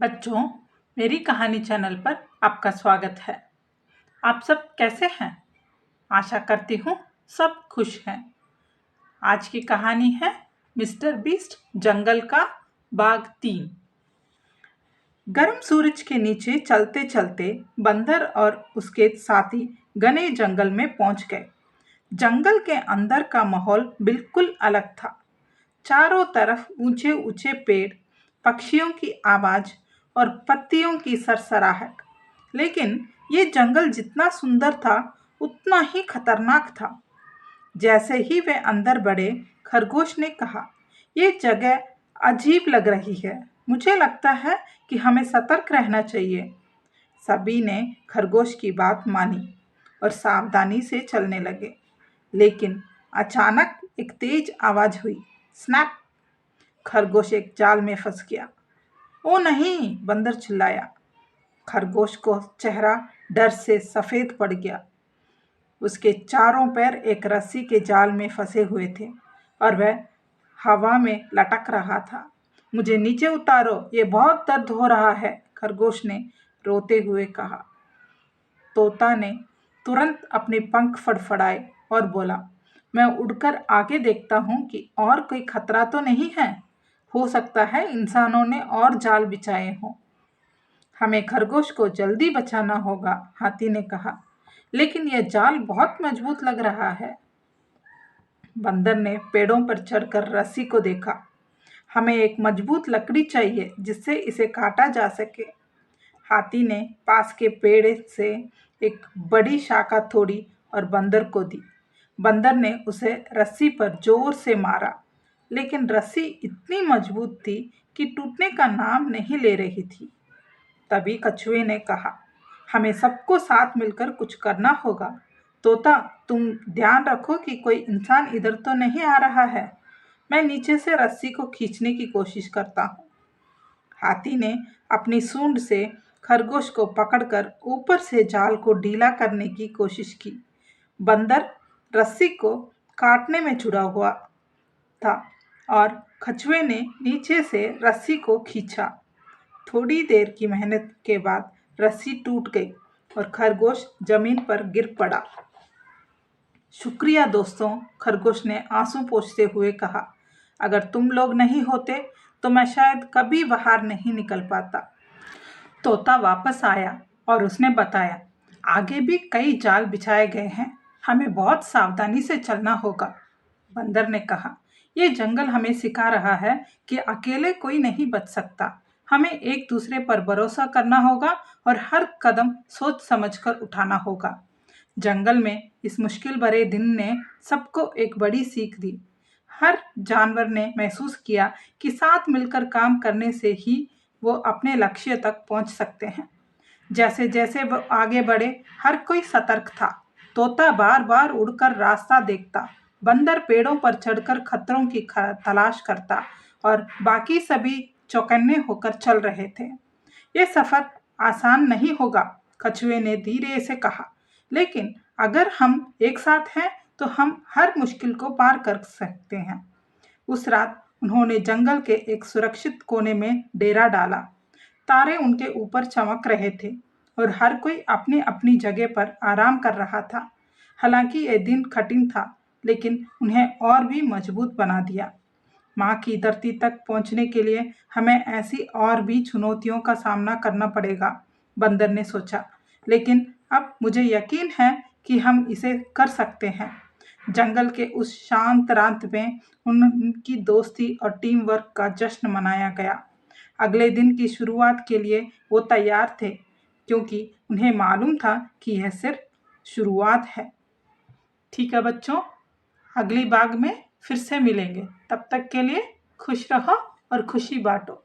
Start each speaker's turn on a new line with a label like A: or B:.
A: बच्चों, मेरी कहानी चैनल पर आपका स्वागत है। आप सब कैसे हैं? आशा करती हूँ सब खुश हैं। आज की कहानी है मिस्टर बीस्ट जंगल का बाग 3। गर्म सूरज के नीचे चलते चलते बंदर और उसके साथी घने जंगल में पहुंच गए। जंगल के अंदर का माहौल बिल्कुल अलग था। चारों तरफ ऊंचे ऊंचे पेड़, पक्षियों की आवाज और पत्तियों की सरसराहट। लेकिन ये जंगल जितना सुंदर था उतना ही खतरनाक था। जैसे ही वे अंदर बढ़े, खरगोश ने कहा, ये जगह अजीब लग रही है। मुझे लगता है कि हमें सतर्क रहना चाहिए। सभी ने खरगोश की बात मानी और सावधानी से चलने लगे। लेकिन अचानक एक तेज आवाज हुई, स्नैप! खरगोश एक जाल में फंस गया। ओ नहीं! बंदर चिल्लाया। खरगोश को चेहरा डर से सफेद पड़ गया। उसके चारों पैर एक रस्सी के जाल में फंसे हुए थे और वह हवा में लटक रहा था। मुझे नीचे उतारो, ये बहुत दर्द हो रहा है, खरगोश ने रोते हुए कहा। तोता ने तुरंत अपने पंख फड़फड़ाए और बोला, मैं उड़कर आगे देखता हूँ कि और कोई खतरा तो नहीं है। हो सकता है इंसानों ने और जाल बिछाए हों। हमें खरगोश को जल्दी बचाना होगा, हाथी ने कहा। लेकिन यह जाल बहुत मजबूत लग रहा है। बंदर ने पेड़ों पर चढ़कर रस्सी को देखा। हमें एक मजबूत लकड़ी चाहिए जिससे इसे काटा जा सके। हाथी ने पास के पेड़ से एक बड़ी शाखा तोड़ी और बंदर को दी। बंदर ने उसे रस्सी पर जोर से मारा, लेकिन रस्सी इतनी मजबूत थी कि टूटने का नाम नहीं ले रही थी। तभी कछुए ने कहा, हमें सबको साथ मिलकर कुछ करना होगा। तोता, तुम ध्यान रखो कि कोई इंसान इधर तो नहीं आ रहा है। मैं नीचे से रस्सी को खींचने की कोशिश करता हूँ। हाथी ने अपनी सूंड से खरगोश को पकड़कर ऊपर से जाल को ढीला करने की कोशिश की। बंदर रस्सी को काटने में जुड़ा हुआ था और कछुए ने नीचे से रस्सी को खींचा। थोड़ी देर की मेहनत के बाद रस्सी टूट गई और खरगोश जमीन पर गिर पड़ा। शुक्रिया दोस्तों, खरगोश ने आंसू पोंछते हुए कहा। अगर तुम लोग नहीं होते तो मैं शायद कभी बाहर नहीं निकल पाता। तोता वापस आया और उसने बताया, आगे भी कई जाल बिछाए गए हैं। हमें बहुत सावधानी से चलना होगा। बंदर ने कहा, यह जंगल हमें सिखा रहा है कि अकेले कोई नहीं बच सकता। हमें एक दूसरे पर भरोसा करना होगा और हर कदम सोच समझकर उठाना होगा। जंगल में इस मुश्किल भरे दिन ने सबको एक बड़ी सीख दी। हर जानवर ने महसूस किया कि साथ मिलकर काम करने से ही वो अपने लक्ष्य तक पहुंच सकते हैं। जैसे जैसे वो आगे बढ़े, हर कोई सतर्क था। तोता बार बार उड़कर रास्ता देखता, बंदर पेड़ों पर चढ़कर खतरों की तलाश करता और बाकी सभी चौकन्ने होकर चल रहे थे। ये सफर आसान नहीं होगा, कछुए ने धीरे से कहा, लेकिन अगर हम एक साथ हैं तो हम हर मुश्किल को पार कर सकते हैं। उस रात उन्होंने जंगल के एक सुरक्षित कोने में डेरा डाला। तारे उनके ऊपर चमक रहे थे और हर कोई अपनी अपनी जगह पर आराम कर रहा था। हालांकि यह दिन कठिन था, लेकिन उन्हें और भी मजबूत बना दिया। माँ की धरती तक पहुँचने के लिए हमें ऐसी और भी चुनौतियों का सामना करना पड़ेगा, बंदर ने सोचा। लेकिन अब मुझे यकीन है कि हम इसे कर सकते हैं। जंगल के उस शांत रात में उनकी दोस्ती और टीम वर्क का जश्न मनाया गया। अगले दिन की शुरुआत के लिए वो तैयार थे, क्योंकि उन्हें मालूम था कि यह सिर्फ शुरुआत है। ठीक है बच्चों, अगली बाग में फिर से मिलेंगे। तब तक के लिए खुश रहो और खुशी बांटो।